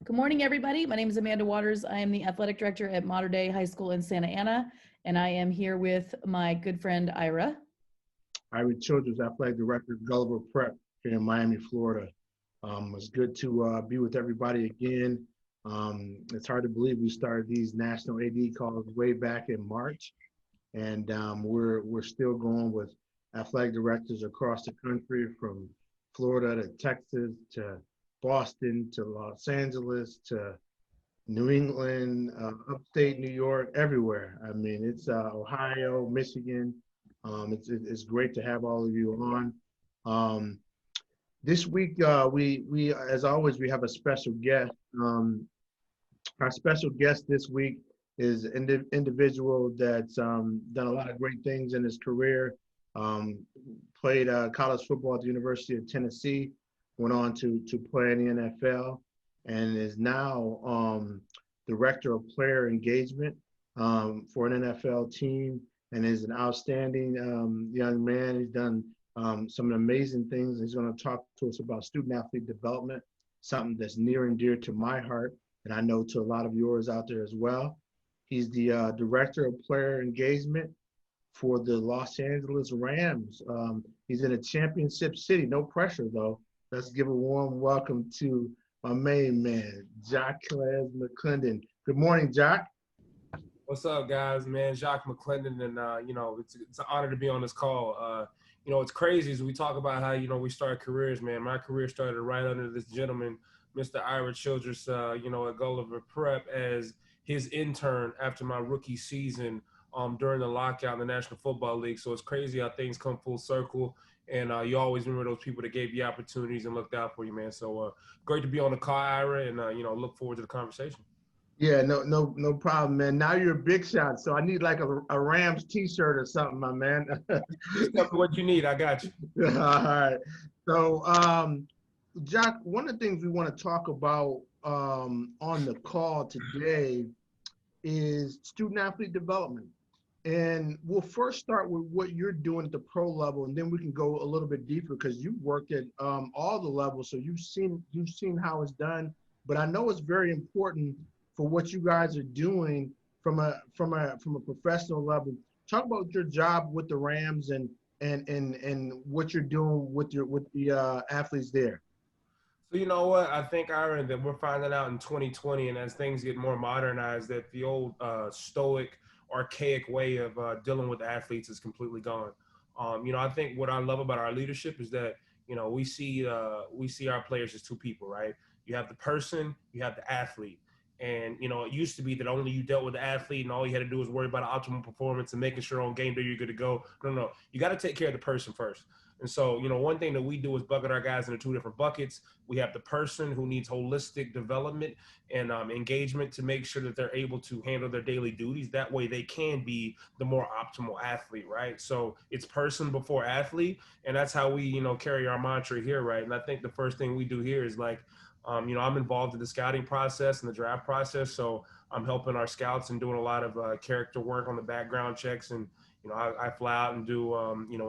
Good morning, everybody. My name is Amanda Waters. I am the athletic director at Modern Day High School in Santa Ana, and I am here with my good friend, Ira. Ira Childress, athletic director of Gulliver Prep here in Miami, Florida. It's good to be with everybody again. It's hard to believe we started these national AD calls way back in March, and we're still going with athletic directors across the country, from Florida to Texas to Boston to Los Angeles to New England, upstate New York, everywhere. I mean, it's Ohio, Michigan. It's great to have all of you on. Um, this week, we as always we have a special guest. Our special guest this week is an individual that's done a lot of great things in his career. Um, Played college football at the University of Tennessee, went on to play in the NFL, and is now director of player engagement for an NFL team, and is an outstanding young man. He's done some amazing things. He's going to talk to us about student athlete development, something that's near and dear to my heart, and I know to a lot of yours out there as well. He's the director of player engagement for the Los Angeles Rams. He's in a championship city. No pressure, though. Let's give a warm welcome to my main man, Jacques McClendon. Good morning, Jock. What's up, guys? Man, Jacques McClendon, and it's an honor to be on this call. It's crazy as we talk about how we start careers. Man, my career started right under this gentleman, Mr. Ira Childress, at Gulliver Prep as his intern after my rookie season during the lockout in the National Football League. So it's crazy how things come full circle, and you always remember those people that gave you opportunities and looked out for you, man. So great to be on the call, Ira, and look forward to the conversation. Yeah, no problem, man. Now you're a big shot, so I need like a Rams T-shirt or something, my man. Just tell me what you need. I got you. All right. So, Jack, one of the things we want to talk about on the call today is student athlete development. And we'll first start with what you're doing at the pro level, and then we can go a little bit deeper because you've worked at all the levels, so you've seen how it's done. But I know it's very important for what you guys are doing from a professional level. Talk about your job with the Rams and what you're doing with the athletes there. So you know what? I think, Aaron, that we're finding out in 2020, and as things get more modernized, that the old stoic, archaic way of dealing with athletes is completely gone. I think what I love about our leadership is that we see our players as two people, right? You have the person, you have the athlete. And, it used to be that only you dealt with the athlete and all you had to do was worry about optimal performance and making sure on game day you're good to go. No. You got to take care of the person first. And so, one thing that we do is bucket our guys into two different buckets. We have the person who needs holistic development and engagement to make sure that they're able to handle their daily duties. That way they can be the more optimal athlete, right? So it's person before athlete. And that's how we, carry our mantra here, right? And I think the first thing we do here is I'm involved in the scouting process and the draft process. So I'm helping our scouts and doing a lot of character work on the background checks. And, I fly out and do,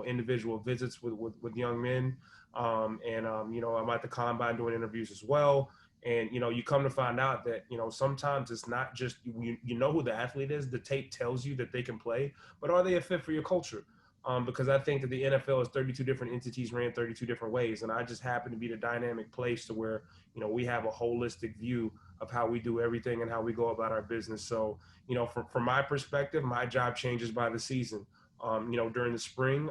individual visits with young men. I'm at the combine doing interviews as well. And, you come to find out that, sometimes it's not just, you know who the athlete is. The tape tells you that they can play, but are they a fit for your culture? Because I think that the NFL is 32 different entities ran 32 different ways. And I just happen to be the dynamic place to where, we have a holistic view of how we do everything and how we go about our business. So, from my perspective, my job changes by the season. During the spring,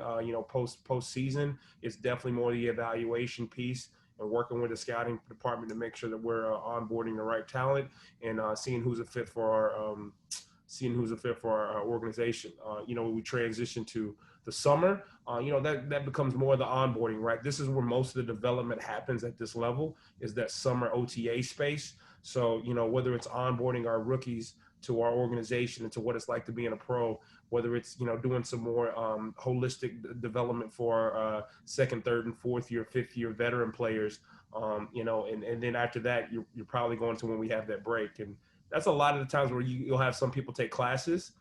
post season, it's definitely more the evaluation piece and working with the scouting department to make sure that we're onboarding the right talent and seeing who's a fit for our organization. We transition to the summer, that becomes more the onboarding, right? This is where most of the development happens at this level, is that summer OTA space. So, whether it's onboarding our rookies to our organization and to what it's like to be in a pro, whether it's, doing some more holistic development for second, third, and fourth year, fifth year veteran players, and then after that, you're probably going to when we have that break. And that's a lot of the times where you'll have some people take classes.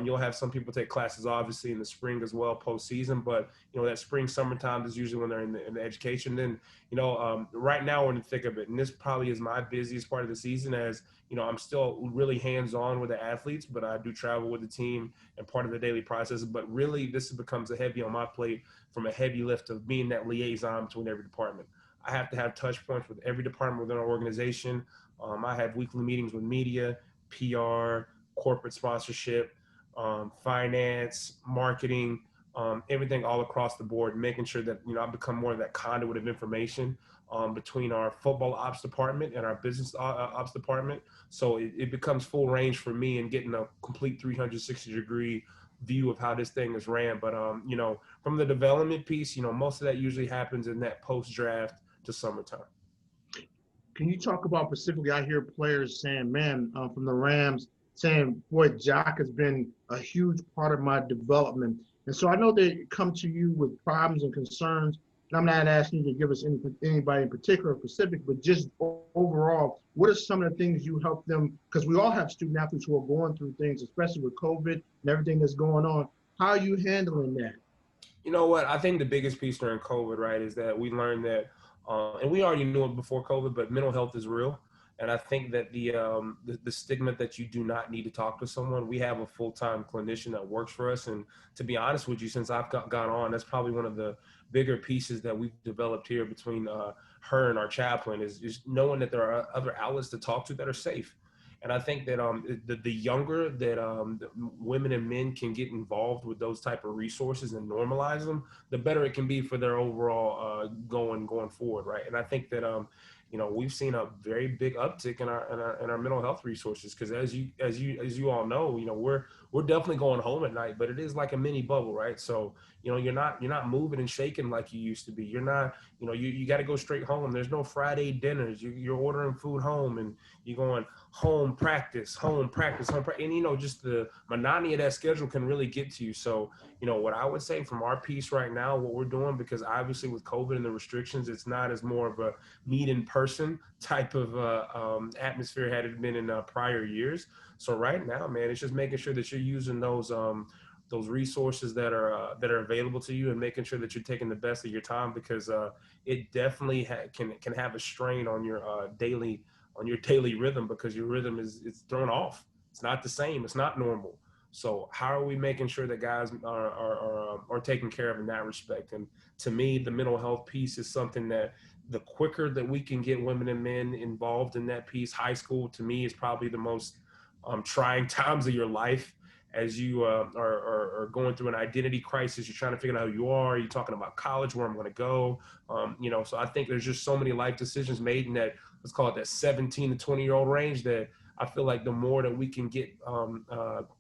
You'll have some people take classes obviously in the spring as well, postseason, but that spring, summertime is usually when they're in the education. Then, right now we're in the thick of it. And this probably is my busiest part of the season as, I'm still really hands-on with the athletes, but I do travel with the team and part of the daily process. But really this becomes a heavy on my plate from a heavy lift of being that liaison between every department. I have to have touch points with every department within our organization. I have weekly meetings with media, PR, corporate sponsorship, finance, marketing, everything all across the board, making sure that, I become more of that conduit of information between our football ops department and our business ops department. So it becomes full range for me and getting a complete 360-degree view of how this thing is ran. But, from the development piece, most of that usually happens in that post-draft to summertime. Can you talk about specifically, I hear players saying, man, from the Rams, saying, boy, Jock has been a huge part of my development. And so I know they come to you with problems and concerns. And I'm not asking you to give us anybody in particular or specific, but just overall, what are some of the things you help them? Because we all have student athletes who are going through things, especially with COVID and everything that's going on. How are you handling that? You know what? I think the biggest piece during COVID, right, is that we learned that, and we already knew it before COVID, but mental health is real. And I think that the stigma that you do not need to talk to someone, we have a full-time clinician that works for us. And to be honest with you, since I've gone on, that's probably one of the bigger pieces that we've developed here between her and our chaplain is knowing that there are other outlets to talk to that are safe. And I think that the younger that the women and men can get involved with those type of resources and normalize them, the better it can be for their overall going forward, right? And I think that we've seen a very big uptick in our mental health resources because as you all know, we're definitely going home at night, but it is like a mini bubble, right? So you're not moving and shaking like you used to be. You're not, you got to go straight home. There's no Friday dinners. You're ordering food home and you're going home practice, and just the monotony of that schedule can really get to you. So what I would say from our piece right now, what we're doing, because obviously with COVID and the restrictions, it's not as more of a meet in person type of atmosphere had it been in prior years. So right now, man, it's just making sure that you're using those resources that are available to you and making sure that you're taking the best of your time because it definitely can have a strain on your daily rhythm because your rhythm it's thrown off. It's not the same. It's not normal. So how are we making sure that guys are taken care of in that respect? And to me, the mental health piece is something that the quicker that we can get women and men involved in that piece, high school to me is probably the most trying times of your life as you are going through an identity crisis. You're trying to figure out who you are. You're talking about college, where I'm going to go. So I think there's just so many life decisions made in that, let's call it that 17 to 20-year-old range that I feel like the more that we can get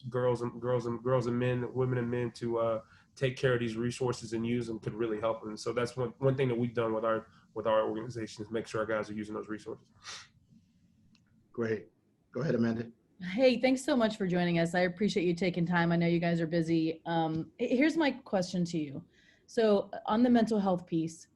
girls and men, women and men to take care of these resources and use them could really help them. So that's one thing that we've done with our organization is make sure our guys are using those resources. Great. Go ahead, Amanda. Hey, thanks so much for joining us. I appreciate you taking time. I know you guys are busy. Here's my question to you. So on the mental health piece,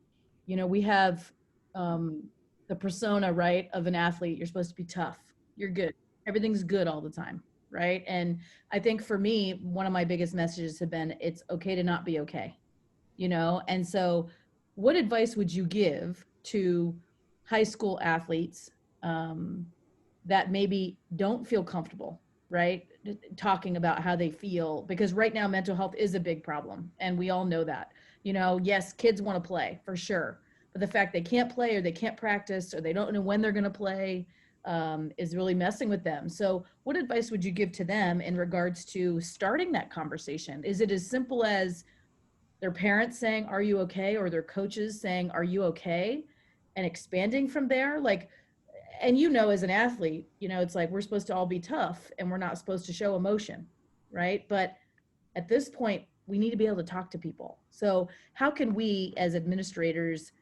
we have the persona, right, of an athlete. You're supposed to be tough. You're good. Everything's good all the time, right? And I think for me, one of my biggest messages have been, it's okay to not be okay, And so what advice would you give to high school athletes that maybe don't feel comfortable, right, talking about how they feel? Because right now mental health is a big problem and we all know that. Yes, kids want to play for sure, but the fact they can't play or they can't practice or they don't know when they're going to play is really messing with them. So what advice would you give to them in regards to starting that conversation? Is it as simple as their parents saying, are you okay? Or their coaches saying, are you okay? And expanding from there? And as an athlete, it's like we're supposed to all be tough and we're not supposed to show emotion, right? But at this point, we need to be able to talk to people. So how can we as administrators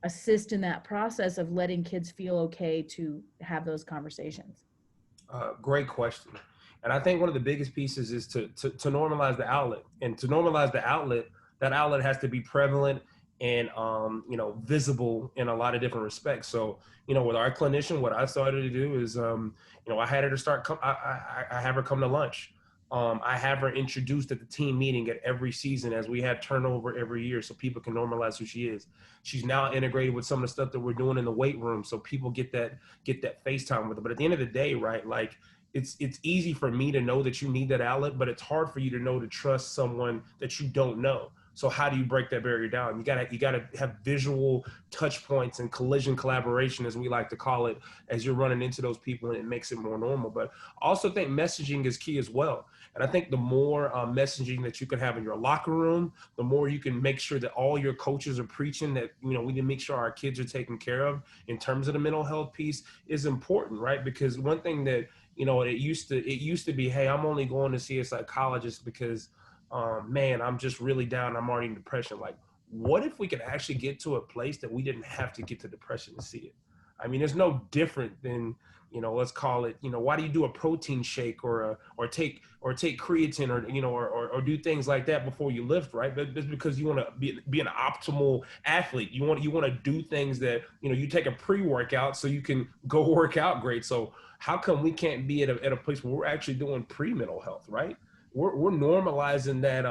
assist in that process of letting kids feel okay to have those conversations? Great question. And I think one of the biggest pieces is to normalize the outlet. And to normalize the outlet, that outlet has to be prevalent and visible in a lot of different respects. So with our clinician, what I started to do is I had her to start I have her come to lunch. I have her introduced at the team meeting at every season as we have turnover every year so people can normalize who she is. She's now integrated with some of the stuff that we're doing in the weight room so people get that FaceTime with her. But at the end of the day, right, like it's easy for me to know that you need that outlet, but it's hard for you to know to trust someone that you don't know. So how do you break that barrier down? You gotta have visual touch points and collision collaboration, as we like to call it, as you're running into those people, and it makes it more normal. But I also think messaging is key as well. And I think the more messaging that you can have in your locker room, the more you can make sure that all your coaches are preaching that, you know, we need to make sure our kids are taken care of in terms of the mental health piece is important, right? Because one thing that, you know, it used to be, hey, I'm only going to see a psychologist because man, I'm just really down. I'm already in depression. Like, what if we could actually get to a place that we didn't have to get to depression to see it? I mean, there's no different than, you know, let's call it, you know, why do you do a protein shake or take creatine or, you know, or do things like that before you lift, right? But it's because you want to be an optimal athlete. You want to do things that, you know, you take a pre-workout so you can go work out great. So how come we can't be at a place where we're actually doing pre-mental health, right? We're normalizing that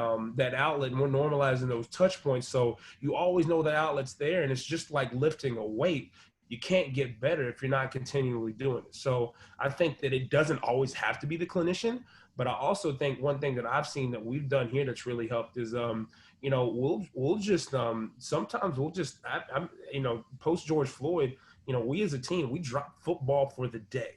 outlet, and we're normalizing those touch points. So you always know the outlet's there, and it's just like lifting a weight. You can't get better if you're not continually doing it. So I think that it doesn't always have to be the clinician, but I also think one thing that I've seen that we've done here that's really helped is, you know, we'll just sometimes we'll just, you know, post George Floyd, you know, we as a team, we drop football for the day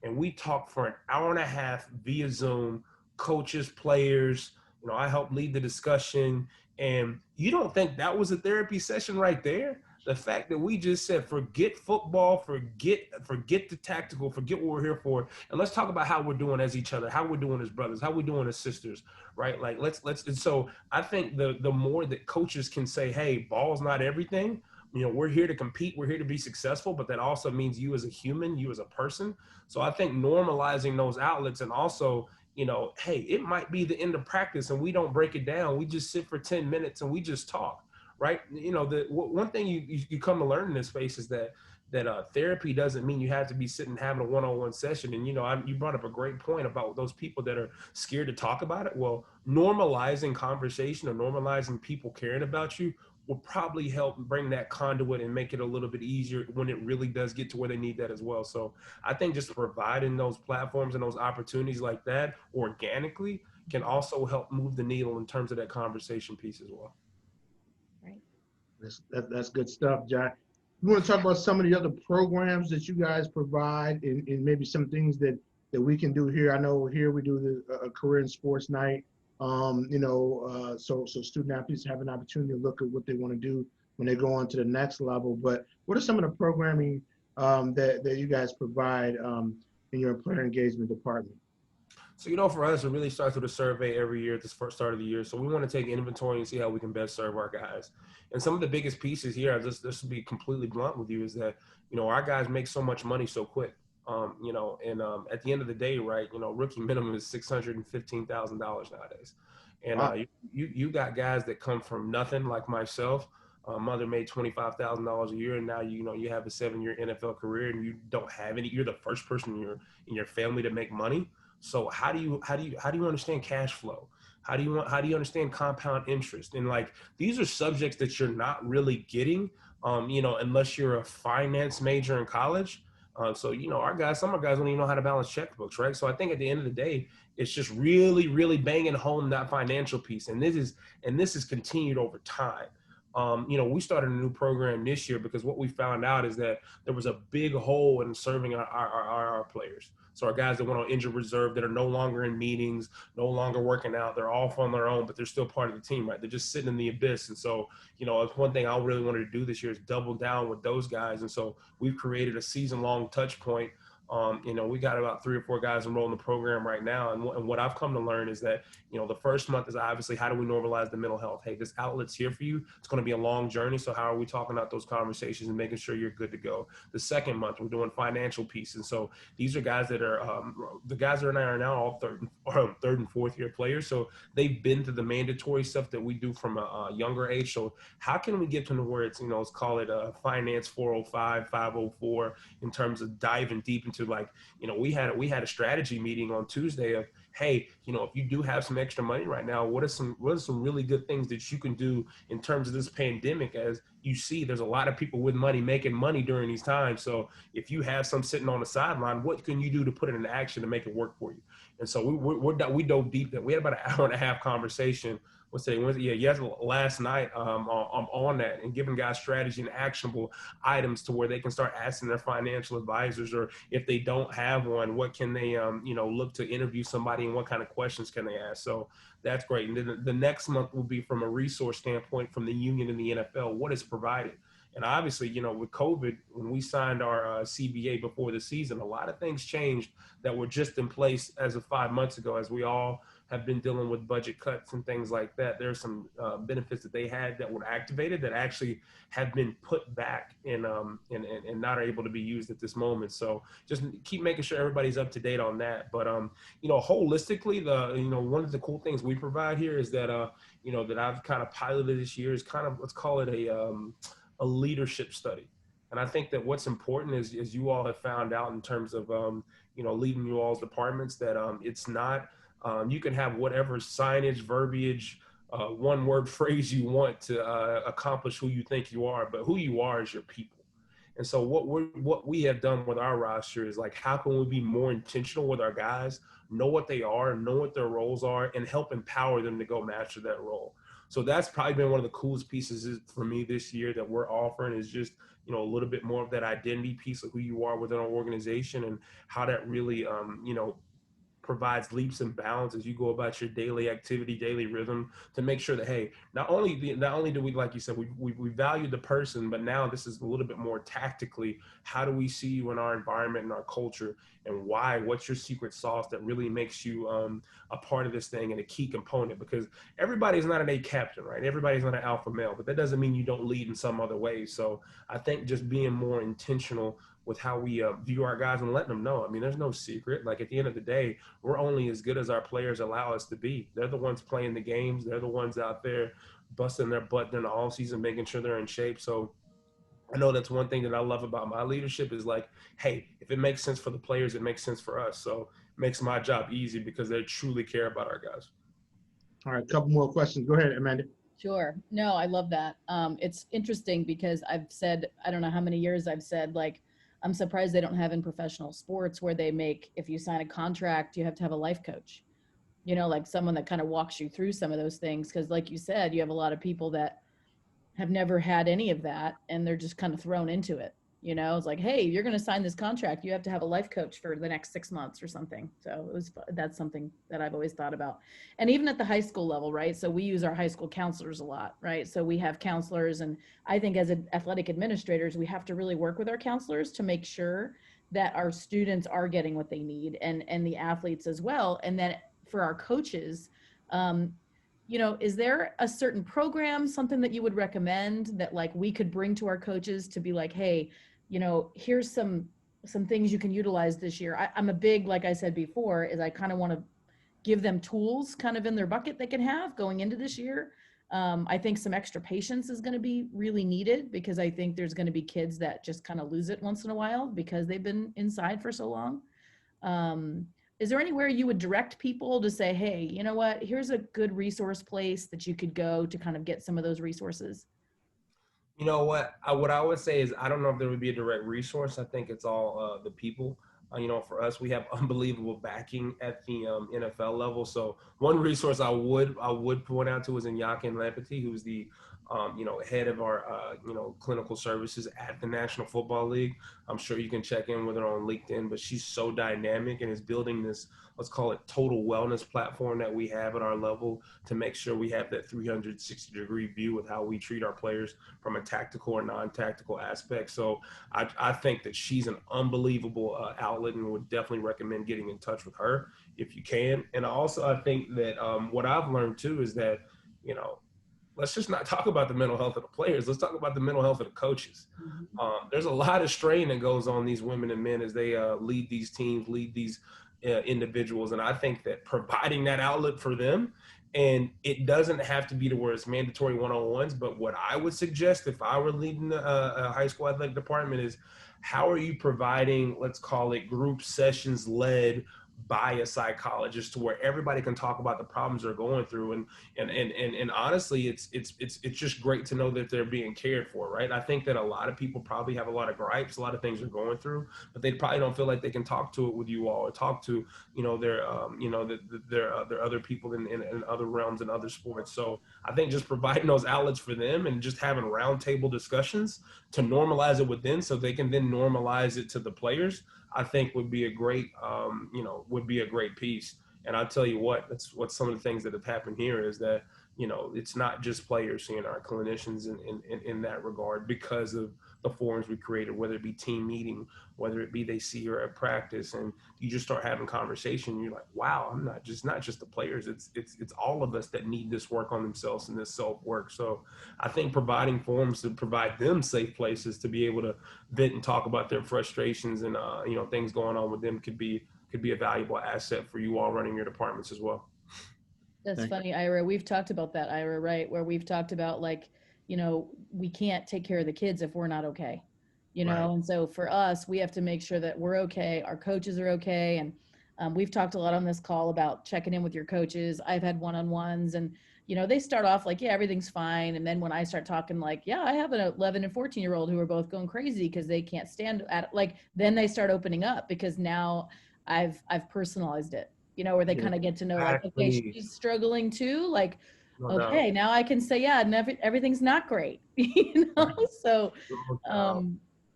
and we talk for an hour and a half via Zoom, coaches, players. You know, I help lead the discussion. And you don't think that was a therapy session right there? The fact that we just said, forget football, forget the tactical, forget what we're here for, and let's talk about how we're doing as each other, how we're doing as brothers, how we're doing as sisters, right? Like let's. And so I think the more that coaches can say, hey, ball's not everything. You know, we're here to compete, we're here to be successful, but that also means you as a human, you as a person. So I think normalizing those outlets, and also, you know, hey, it might be the end of practice and we don't break it down. We just sit for 10 minutes and we just talk, right? You know, the one thing you come to learn in this space is that therapy doesn't mean you have to be sitting having a one-on-one session. And, you know, you brought up a great point about those people that are scared to talk about it. Well, normalizing conversation or normalizing people caring about you will probably help bring that conduit and make it a little bit easier when it really does get to where they need that as well. So I think just providing those platforms and those opportunities like that organically can also help move the needle in terms of that conversation piece as well. Right. That's good stuff, Jack. You want to talk about some of the other programs that you guys provide, and maybe some things that we can do here? I know here we do a career in sports night. You know, so student athletes have an opportunity to look at what they want to do when they go on to the next level. But what are some of the programming that you guys provide in your player engagement department? So, you know, for us, it really starts with a survey every year at the first start of the year. So we want to take inventory and see how we can best serve our guys. And some of the biggest pieces here, just to be completely blunt with you, is that, you know, our guys make so much money so quick. You know, and at the end of the day, right, you know, rookie minimum is $615,000 nowadays. And Wow. you got guys that come from nothing, like myself. Mother made $25,000 a year, and now you know you have a 7-year NFL career, and you don't have any. You're the first person in your family to make money. So how do you understand cash flow? How do you understand compound interest? And like, these are subjects that you're not really getting, you know, unless you're a finance major in college. So, you know, some of our guys don't even know how to balance checkbooks, right? So I think at the end of the day, it's just really, really banging home that financial piece. And this is continued over time. You know, we started a new program this year because what we found out is that there was a big hole in serving our players. So our guys that went on injured reserve that are no longer in meetings, no longer working out, they're off on their own, but they're still part of the team, right? They're just sitting in the abyss. And so, you know, it's one thing I really wanted to do this year is double down with those guys. And so we've created a season-long touch point. You know, we got about 3 or 4 guys enrolled in the program right now. And what I've come to learn is that, you know, the first month is obviously how do we normalize the mental health? Hey, this outlet's here for you. It's going to be a long journey. So how are we talking about those conversations and making sure you're good to go? The second month, we're doing financial piece. And so these are guys that are, the guys that are now all third and fourth year players. So they've been through the mandatory stuff that we do from a younger age. So how can we get to where it's, you know, let's call it a finance 405, 504 in terms of diving deep into important to, like, we had a strategy meeting on Tuesday of, hey, if you do have some extra money right now, what are some really good things that you can do in terms of this pandemic? As you see, there's a lot of people with money making money during these times. So if you have some sitting on the sideline, what can you do to put it into action to make it work for you? And so we dove deep. That we had about an hour and a half conversation. Last night on that, and giving guys strategy and actionable items to where they can start asking their financial advisors, or if they don't have one, what can they look to interview somebody, and what kind of questions can they ask? So that's great. And then the next month will be from a resource standpoint from the union and the NFL, what is provided. And obviously, with COVID, when we signed our CBA before the season, a lot of things changed that were just in place as of 5 months ago, as we all have been dealing with budget cuts and things like that. There's some benefits that they had that were activated that actually have been put back and not able to be used at this moment. So just keep making sure everybody's up to date on that. But holistically, one of the cool things we provide here is that that I've kind of piloted this year is kind of, let's call it a leadership study. And I think that what's important is, as you all have found out in terms of leading you all's departments, that it's not. You can have whatever signage, verbiage, one word phrase you want to accomplish who you think you are, but who you are is your people. And so what we have done with our roster is, like, how can we be more intentional with our guys, know what they are, know what their roles are, and help empower them to go master that role. So that's probably been one of the coolest pieces for me this year that we're offering, is just, a little bit more of that identity piece of who you are within our organization, and how that really, provides leaps and bounds as you go about your daily activity, daily rhythm, to make sure that, hey, not only do we, like you said, we value the person, but now this is a little bit more tactically, how do we see you in our environment and our culture, and why? What's your secret sauce that really makes you a part of this thing and a key component? Because everybody's not an A captain, right? Everybody's not an alpha male, but that doesn't mean you don't lead in some other way. So I think just being more intentional with how we view our guys and letting them know. I mean, there's no secret. Like, at the end of the day, we're only as good as our players allow us to be. They're the ones playing the games. They're the ones out there busting their butt during the all season, making sure they're in shape. So I know that's one thing that I love about my leadership is, like, hey, if it makes sense for the players, it makes sense for us. So it makes my job easy because they truly care about our guys. All right, a couple more questions. Go ahead, Amanda. Sure. No, I love that. It's interesting because I've said, I don't know how many years I've said, like, I'm surprised they don't have in professional sports where they make, if you sign a contract, you have to have a life coach, like someone that kind of walks you through some of those things. Cause like you said, you have a lot of people that have never had any of that, and they're just kind of thrown into it. It's like, hey, you're going to sign this contract. You have to have a life coach for the next 6 months or something. So that's something that I've always thought about. And even at the high school level, right? So we use our high school counselors a lot, right? So we have counselors, and I think as athletic administrators, we have to really work with our counselors to make sure that our students are getting what they need, and the athletes as well. And then for our coaches, is there a certain program, something that you would recommend that, like, we could bring to our coaches to be like, hey, here's some things you can utilize this year. I'm a big, like I said before, is I kind of want to give them tools kind of in their bucket they can have going into this year. I think some extra patience is going to be really needed, because I think there's going to be kids that just kind of lose it once in a while because they've been inside for so long. Is there anywhere you would direct people to say, hey, you know what, here's a good resource place that you could go to kind of get some of those resources? You know what? What I would say is, I don't know if there would be a direct resource. I think it's all the people. For us, we have unbelievable backing at the NFL level. So one resource I would point out to is Inyakin Lampety, who's the head of our clinical services at the National Football League. I'm sure you can check in with her on LinkedIn, but she's so dynamic and is building this, let's call it, total wellness platform that we have at our level to make sure we have that 360-degree view with how we treat our players from a tactical or non-tactical aspect. So I think that she's an unbelievable outlet, and would definitely recommend getting in touch with her if you can. And also, I think that what I've learned too is that, let's just not talk about the mental health of the players. Let's talk about the mental health of the coaches. There's a lot of strain that goes on these women and men as they lead these teams, lead these individuals. And I think that providing that outlet for them And it doesn't have to be to where it's mandatory one-on-ones, but what I would suggest if I were leading a high school athletic department is, how are you providing, let's call it group sessions led by a psychologist, to where everybody can talk about the problems they're going through. And honestly, it's just great to know that they're being cared for, right? I think that a lot of people probably have a lot of gripes, a lot of things they're going through, but they probably don't feel like they can talk to it with you all, or talk to, their their other people in other realms and other sports. So I think just providing those outlets for them and just having roundtable discussions to normalize it with them, so they can then normalize it to the players, I think would be a great, would be a great piece. And I'll tell you what, that's what some of the things that have happened here is that, it's not just players seeing our clinicians in that regard, because of the forums we created, whether it be team meeting, whether it be they see her at practice, and you just start having conversation. You're like, wow, I'm not just the players. It's all of us that need this work on themselves and this self work. So I think providing forums to provide them safe places to be able to vent and talk about their frustrations and things going on with them could be a valuable asset for you all running your departments as well. That's funny, Ira. We've talked about that, Ira, right? Where we've talked about, like, we can't take care of the kids if we're not okay, Right. And so for us, we have to make sure that we're okay, our coaches are okay. And we've talked a lot on this call about checking in with your coaches. I've had one-on-ones, and, they start off like, yeah, everything's fine. And then when I start talking like, yeah, I have an 11 and 14-year-old who are both going crazy because they can't stand at, like, then they start opening up, because now I've personalized it. Where they kind of get to know, like, okay, Exactly. she's struggling too. Like, No doubt. okay, now I can say, yeah, everything's not great, Right. So, No doubt.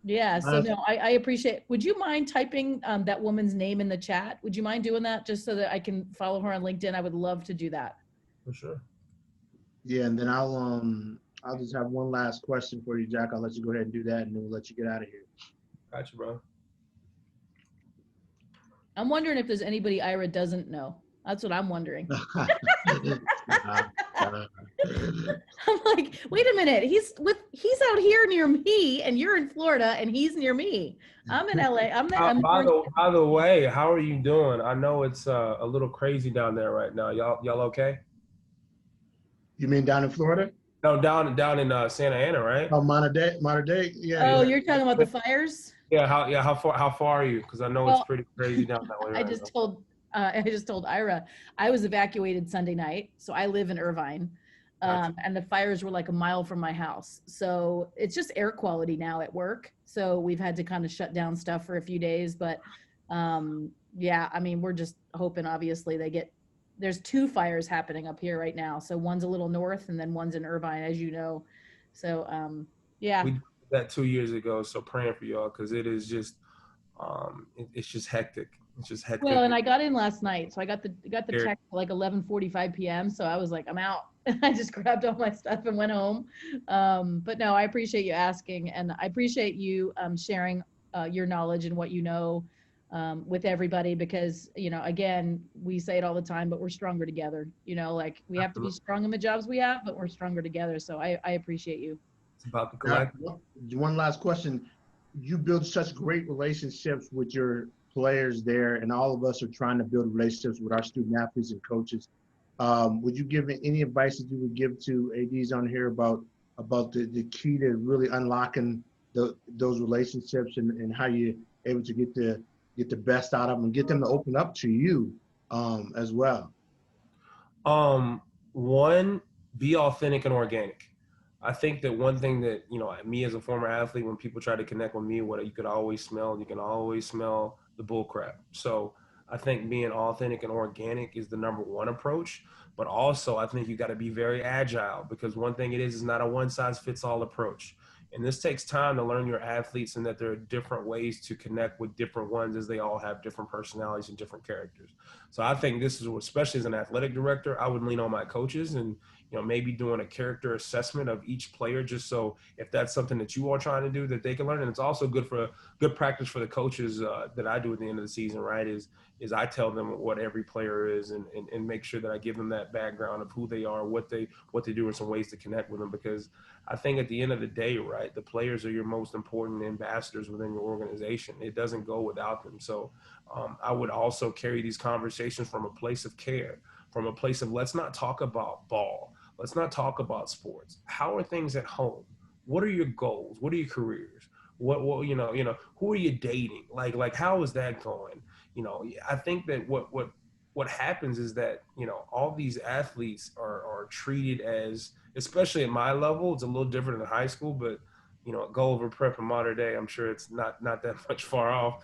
yeah. So no, I appreciate. Would you mind typing that woman's name in the chat? Would you mind doing that, just so that I can follow her on LinkedIn? I would love to do that. For sure. Yeah, and then I'll just have one last question for you, Jack. I'll let you go ahead and do that, and then we'll let you get out of here. Gotcha, bro. I'm wondering if there's anybody Ira doesn't know. That's what I'm wondering. I'm like, wait a minute. He's out here near me, and you're in Florida, and he's near me. I'm in LA. By the way, how are you doing? I know it's a little crazy down there right now. Y'all okay? You mean down in Florida? No, down in Santa Ana, right? Oh, Mater Dei. Yeah. Oh, Yeah. you're talking about the fires? Yeah. How far are you? Because I know it's pretty crazy down that way. I just told Ira I was evacuated Sunday night, so I live in Irvine, Gotcha. and the fires were like a mile from my house. So it's just air quality now at work. So we've had to kind of shut down stuff for a few days, but yeah, I mean, we're just hoping. Obviously, there's 2 fires happening up here right now. So one's a little north, and then one's in Irvine, as you know. So yeah. We did that 2 years ago, so praying for y'all, because it is just it's just hectic. It's just hectic. Well, and I got in last night, so I got the text at like 11:45 p.m. So I was like, I'm out. I just grabbed all my stuff and went home. But no, I appreciate you asking, and I appreciate you sharing your knowledge and what you know with everybody, because again, we say it all the time, but we're stronger together. Like, we have to be strong in the jobs we have, but we're stronger together. So I appreciate you. It's about the collective. One last question. You build such great relationships with your players there, and all of us are trying to build relationships with our student athletes and coaches. Would you give any advice that you would give to ADs on here about the key to really unlocking those relationships, and how you're able to get the best out of them and get them to open up to you as well? One, be authentic and organic. I think that one thing that, me as a former athlete, when people try to connect with me, you can always smell the bull crap. So I think being authentic and organic is the number one approach. But also, I think you got to be very agile, because one thing it is not a one size fits all approach. And this takes time to learn your athletes, and that there are different ways to connect with different ones, as they all have different personalities and different characters. So I think this is, especially as an athletic director, I would lean on my coaches and, maybe doing a character assessment of each player, just so if that's something that you are trying to do, that they can learn. And it's also good practice for the coaches that I do at the end of the season, right? Is I tell them what every player is, and make sure that I give them that background of who they are, what they do, and some ways to connect with them. Because I think at the end of the day, right, the players are your most important ambassadors within your organization. It doesn't go without them. So I would also carry these conversations from a place of care, from a place of let's not talk about ball. Let's not talk about sports. How are things at home? What are your goals? What are your careers? What who are you dating? Like how is that going? I think that what happens is that all these athletes are treated as, especially at my level, it's a little different in high school, but Gulliver Prep in modern day, I'm sure it's not that much far off.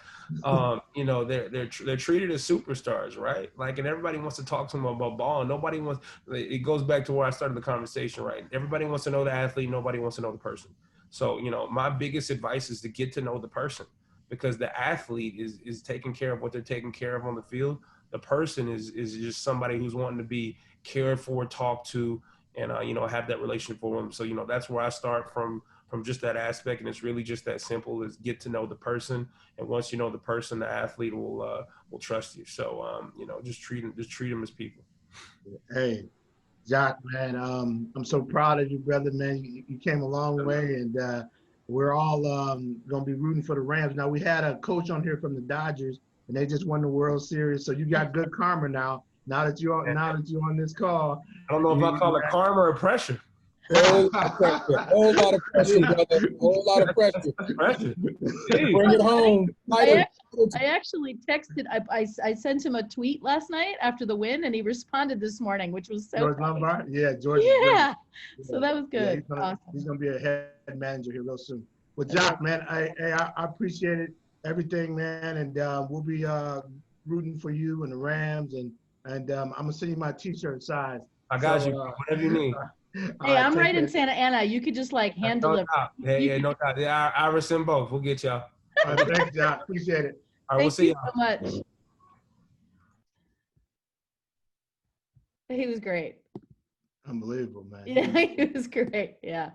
They're treated as superstars, right? Like, and everybody wants to talk to them about ball, and nobody wants. It goes back to where I started the conversation, right? Everybody wants to know the athlete, nobody wants to know the person. So my biggest advice is to get to know the person, because the athlete is taking care of what they're taking care of on the field. The person is just somebody who's wanting to be cared for, talked to, and have that relationship for them. So that's where I start from just that aspect, and it's really just that simple, is get to know the person, and once you know the person, the athlete will trust you. So just treat them as people. Hey, Jock, man, I'm so proud of you, brother, man. You came a long way, and we're all gonna be rooting for the Rams. Now, we had a coach on here from the Dodgers, and they just won the World Series, so you got good karma now. Now that you're on this call. I don't know if I call it karma or pressure. Whole lot of pressure, brother. Whole lot of pressure. Pressure. Bring it home. I actually texted. I sent him a tweet last night after the win, and he responded this morning, which was so. George funny. Lombard, yeah, George. Yeah. So that was good. Yeah, he's gonna be a head manager here real soon. Well, Jock, man, I appreciate it, everything, man, and we'll be rooting for you and the Rams, and I'm gonna send you my T-shirt size. I got you. Whatever you need. Hey, I'm right in Santa Ana. You could just like hand deliver. Yeah, no doubt. Yeah, I resend both. We'll get y'all. All right, thanks, Jock. Appreciate it. All right, we'll see y'all. Thank you so much. He was great. Unbelievable, man. Yeah, he was great. Yeah,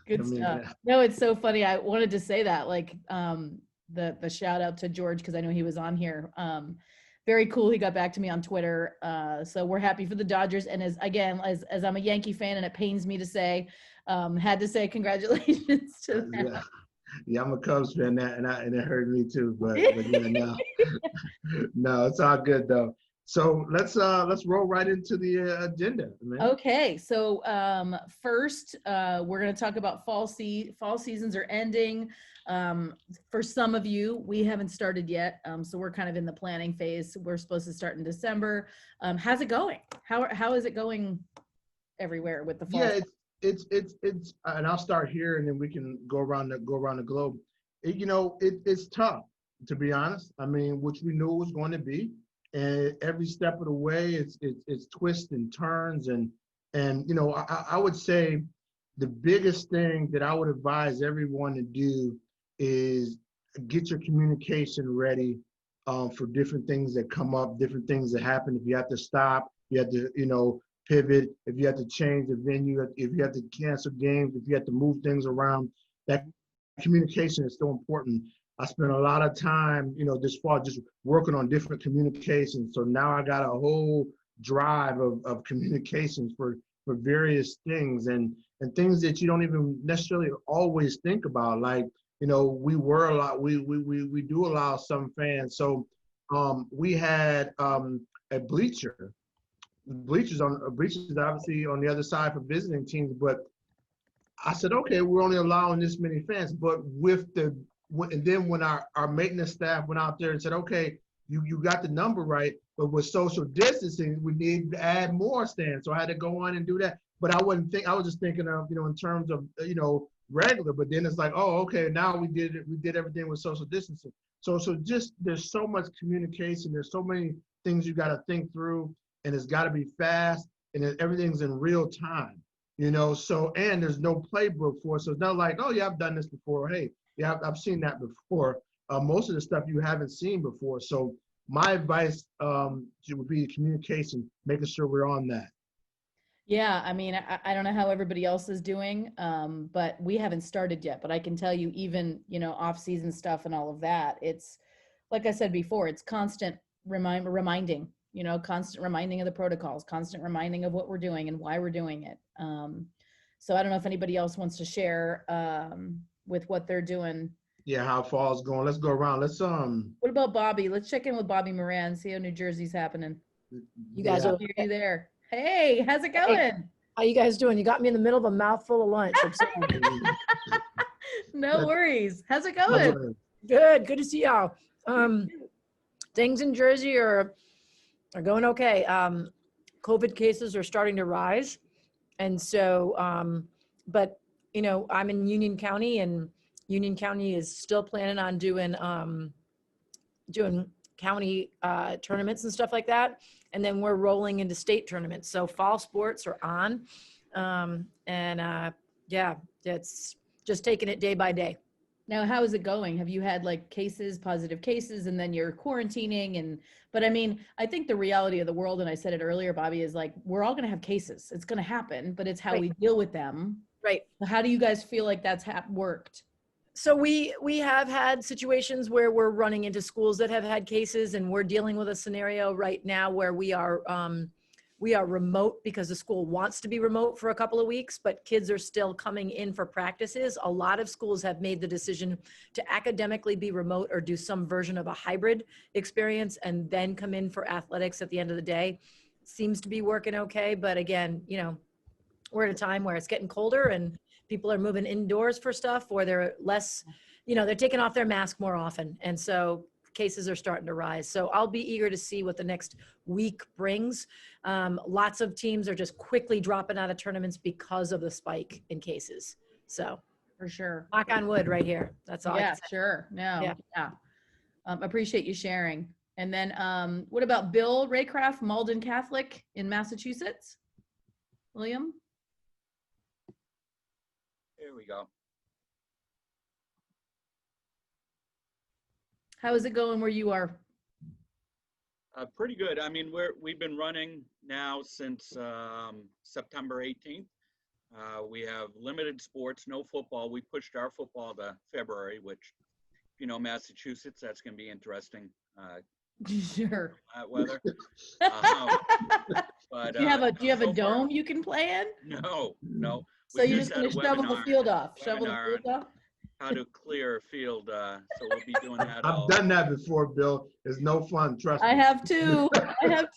good stuff. Yeah. No, it's so funny. I wanted to say that, like, the shout out to George, because I know he was on here. Very cool. He got back to me on Twitter. So we're happy for the Dodgers. And as I'm a Yankee fan, and it pains me to say, had to say congratulations to them. Yeah, I'm a Cubs fan, and it hurt me too. But yeah, no, it's all good though. So let's roll right into the agenda, man. Okay, so first we're going to talk about fall seasons are ending. For some of you, we haven't started yet, so we're kind of in the planning phase. We're supposed to start in December. How's it going? How is it going everywhere with the fall? Yeah, it's and I'll start here, and then we can go around the globe. It's tough, to be honest. I mean, which we knew it was going to be. And every step of the way, it's twists and turns, and I would say the biggest thing that I would advise everyone to do is get your communication ready for different things that come up, different things that happen. If you have to stop, you have to pivot. If you have to change the venue, if you have to cancel games, if you have to move things around, that communication is so important. I spent a lot of time, this fall just working on different communications. So now I got a whole drive of communications for various things and things that you don't even necessarily always think about. Like, we do allow some fans. So we had a bleachers obviously on the other side for visiting teams, but I said, okay, we're only allowing this many fans, but and then when our maintenance staff went out there and said, okay, you got the number right, but with social distancing, we need to add more stands. So I had to go on and do that. But I was just thinking of, in terms of, regular, but then it's like, oh, okay, now we did everything with social distancing. So just, there's so much communication. There's so many things you got to think through, and it's got to be fast, and everything's in real time, so, and there's no playbook for it. So it's not like, oh yeah, I've done this before. Hey, yeah, I've seen that before. Most of the stuff you haven't seen before. So my advice would be communication, making sure we're on that. Yeah, I mean, I don't know how everybody else is doing, but we haven't started yet. But I can tell you, even, off-season stuff and all of that, it's, like I said before, it's constant reminding, constant reminding of the protocols, constant reminding of what we're doing and why we're doing it. So I don't know if anybody else wants to share with what they're doing. Yeah, how fall's going. Let's go around. What about Bobby? Let's check in with Bobby Moran, see how New Jersey's happening. You guys Yeah. are Hear you there. Hey, how's it Hey. going? How you guys doing? You got me in the middle of a mouthful of lunch. I'm sorry. No worries. How's it How's going? it? Good to see y'all. Things in Jersey are going okay. COVID cases are starting to rise. And so, but you know, I'm in Union County, and Union County is still planning on doing county tournaments and stuff like that. And then we're rolling into state tournaments. So fall sports are on. Yeah, it's just taking it day by day. Now, how is it going? Have you had like cases, positive cases, and then you're quarantining? But I mean, I think the reality of the world, and I said it earlier, Bobby, is like, we're all going to have cases. It's going to happen, but it's how Right. we deal with them. Right. So how do you guys feel like that's worked? So we have had situations where we're running into schools that have had cases, and we're dealing with a scenario right now where we are remote because the school wants to be remote for a couple of weeks, but kids are still coming in for practices. A lot of schools have made the decision to academically be remote or do some version of a hybrid experience and then come in for athletics at the end of the day. Seems to be working okay, but again, you know, we're at a time where it's getting colder and people are moving indoors for stuff, or they're less, you know, they're taking off their mask more often. And so cases are starting to rise. So I'll be eager to see what the next week brings. Lots of teams are just quickly dropping out of tournaments because of the spike in cases. So For sure. knock on wood right here. That's all. I Yeah, can say. sure. No, Yeah. yeah. Appreciate you sharing. And then what about Bill Raycraft, Malden Catholic in Massachusetts? William? Here we go. How is it going where you are? Pretty good. I mean, we've been running now since September 18th. We have limited sports, no football. We pushed our football to February, which, if you know, Massachusetts, that's going to be interesting. Sure. That weather. But Do you have a so far, dome you can play in? No. So We you're just had going to a shovel the webinar- field off. Shovel the webinar field on off? How to clear a field. So we'll be doing that. I've done that before, Bill. It's no fun. Trust me. I have too.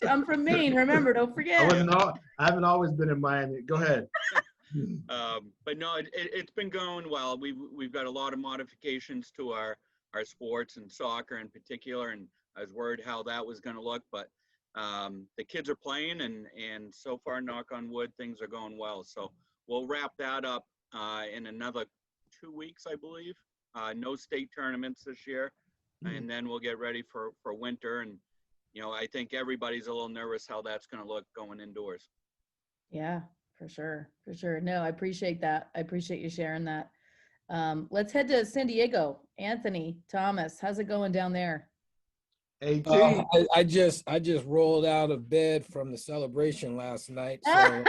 I'm from Maine. Remember, don't forget. I haven't always been in Miami. Go ahead. But no, it's been going well. We've got a lot of modifications to our sports and soccer in particular, and I was worried how that was going to look, but the kids are playing, and so far, knock on wood, things are going well. So we'll wrap that up in another 2 weeks, I believe. No state tournaments this year, and then we'll get ready for winter. And you know, I think everybody's a little nervous how that's going to look going indoors. Yeah, for sure. For sure. No, I appreciate that. I appreciate you sharing that. Let's head to San Diego. Anthony Thomas, how's it going down there? AT. I just rolled out of bed from the celebration last night, so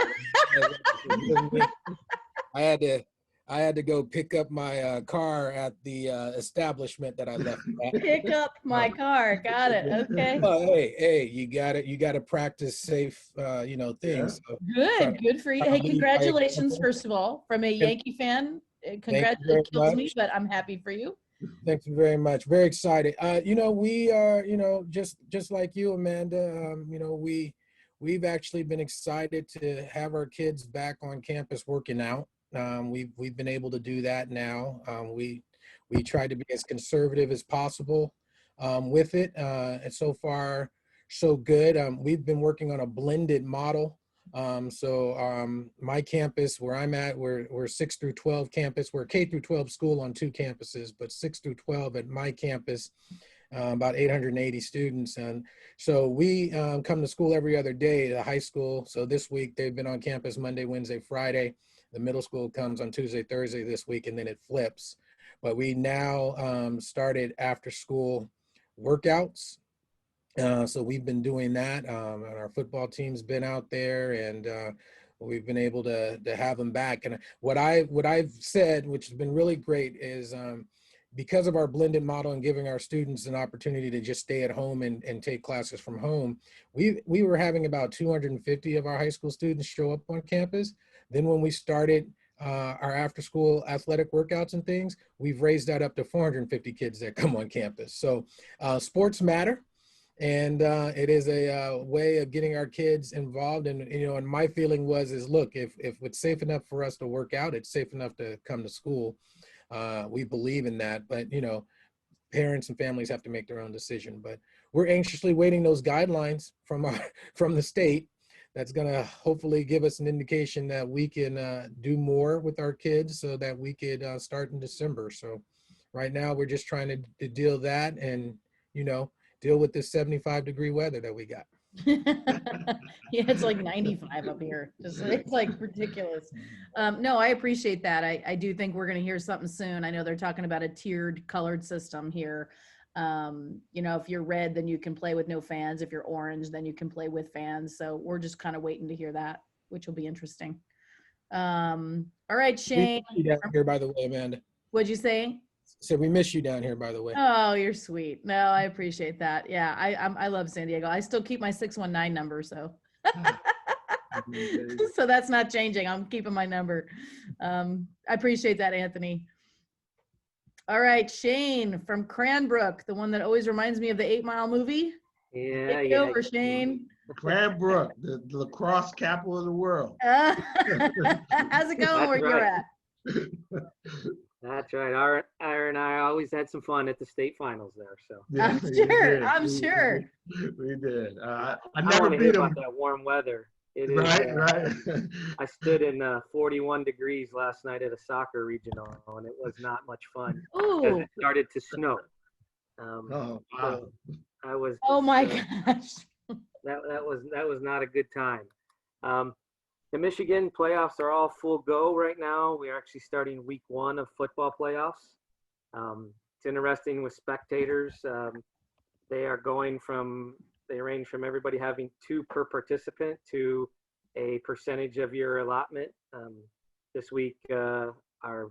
I had to go pick up my car at the establishment that I left at. Pick up my car. Got it. Okay. Well, hey, you got to practice safe, things. So Good for you. Hey, congratulations, first of all, from a Yankee fan. It kills me, but I'm happy for you. Thank you very much. Very excited. We are, just like you, Amanda. We've actually been excited to have our kids back on campus working out. We've been able to do that now. We try to be as conservative as possible with it, and so far so good. We've been working on a blended model. My campus where I'm at, we're 6 through 12 campus. We're a K through 12 school on 2 campuses, but 6 through 12 at my campus, about 880 students. And so we come to school every other day, the high school. So this week they've been on campus Monday, Wednesday, Friday. The middle school comes on Tuesday, Thursday this week, and then it flips. But we now started after school workouts. So we've been doing that, and our football team's been out there, and we've been able to have them back. And what I've said, which has been really great, is because of our blended model and giving our students an opportunity to just stay at home and take classes from home, we were having about 250 of our high school students show up on campus. Then when we started our after school athletic workouts and things, we've raised that up to 450 kids that come on campus. So sports matter. And it is a way of getting our kids involved. And, you know, and my feeling is look, if it's safe enough for us to work out, it's safe enough to come to school. We believe in that, but, you know, parents and families have to make their own decision. But we're anxiously waiting those guidelines from the state. That's going to hopefully give us an indication that we can do more with our kids so that we could start in December. So right now we're just trying to deal that and, you know, deal with this 75-degree weather that we got. Yeah, it's like 95 up here. Just it's like ridiculous. No, I appreciate that. I do think we're going to hear something soon. I know they're talking about a tiered colored system here. You know, if you're red, then you can play with no fans. If you're orange, then you can play with fans. So we're just kind of waiting to hear that, which will be interesting. All right, Shane. We miss you down here, by the way, Amanda. What'd you say? So we miss you down here, by the way. Oh, you're sweet. No, I appreciate that. Yeah, I love San Diego. I still keep my 619 number, so so that's not changing. I'm keeping my number. I appreciate that, Anthony. All right, Shane from Cranbrook, the one that always reminds me of the 8 Mile movie. Yeah, Take it over, Shane. Cranbrook, the lacrosse capital of the world. How's it going That's where you're right. at? That's right. Our and I always had some fun at the state finals there. So I'm we sure. did. I'm sure. We did. I I never want to hear beat about them. that warm weather. It is. Right. I stood in 41 degrees last night at a soccer regional, and it was not much fun because Ooh. it started to snow. Oh, wow. So I was. Oh my just, gosh. that was not a good time. The Michigan playoffs are all full go right now. We are actually starting week 1 of football playoffs. It's interesting with spectators. They range from everybody having 2 per participant to a percentage of your allotment. This week, our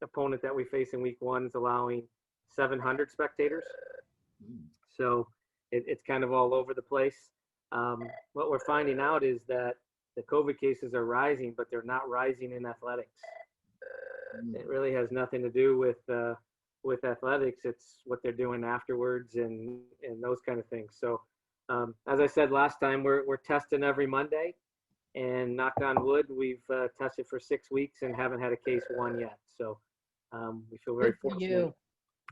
opponent that we face in week 1 is allowing 700 spectators. So it's kind of all over the place. What we're finding out is that the COVID cases are rising, but they're not rising in athletics. It really has nothing to do with athletics. It's what they're doing afterwards and those kind of things. So as I said last time, we're testing every Monday, and knock on wood, we've tested for 6 weeks and haven't had a case 1 yet. So we feel very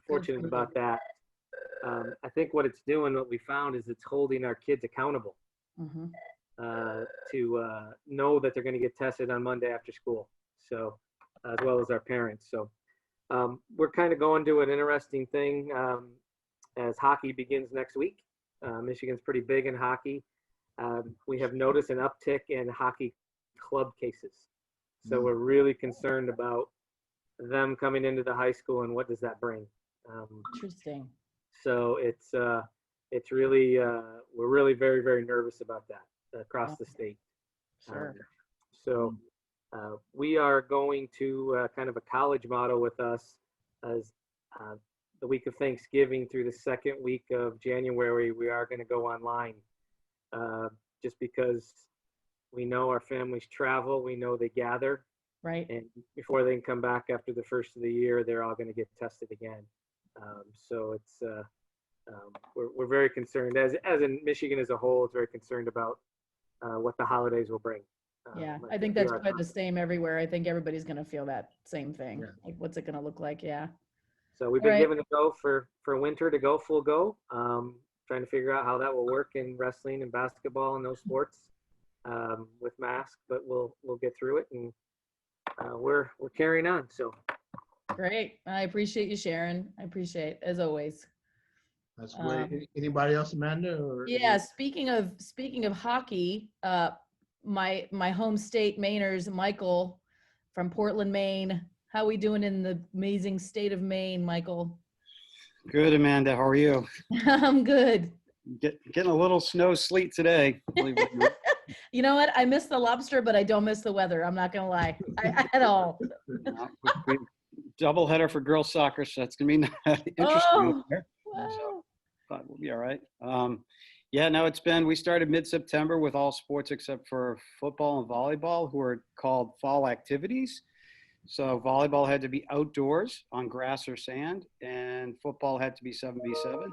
fortunate about that. I think what it's doing, what we found, is it's holding our kids accountable. Mm-hmm. To know that they're going to get tested on Monday after school, so as well as our parents. So we're kind of going to an interesting thing as hockey begins next week. Michigan's pretty big in hockey. We have noticed an uptick in hockey club cases. So we're really concerned about them coming into the high school and what does that bring. Interesting. So it's really, we're really very, very nervous about that across the state. Sure. So we are going to kind of a college model with us as the week of Thanksgiving through the second week of January, we are going to go online just because we know our families travel, we know they gather. Right. And before they can come back after the first of the year, they're all going to get tested again. So it's, we're very concerned, as in Michigan as a whole, is very concerned about what the holidays will bring. Yeah, I think that's quite the same everywhere. I think everybody's going to feel that same thing. Yeah. Like, what's it going to look like? Yeah. So we've been Right. given a go for winter to go full go. Trying to figure out how that will work in wrestling and basketball and those sports with masks, but we'll get through it, and we're carrying on. So Great. I appreciate you sharing. I appreciate, as always. That's great. Anybody else, Amanda? Or Yeah. Speaking of hockey, my home state Mainers, Michael from Portland, Maine. How we doing in the amazing state of Maine, Michael? Good, Amanda. How are you? I'm good. Getting a little snow, sleet today. Believe it or not. You know what? I miss the lobster, but I don't miss the weather. I'm not gonna lie at all. Double header for girls soccer, so that's gonna be interesting. Oh, There. wow. But we'll be all right. Yeah, no, we started mid-September with all sports except for football and volleyball, who are called fall activities. So volleyball had to be outdoors on grass or sand, and football had to be 7v7.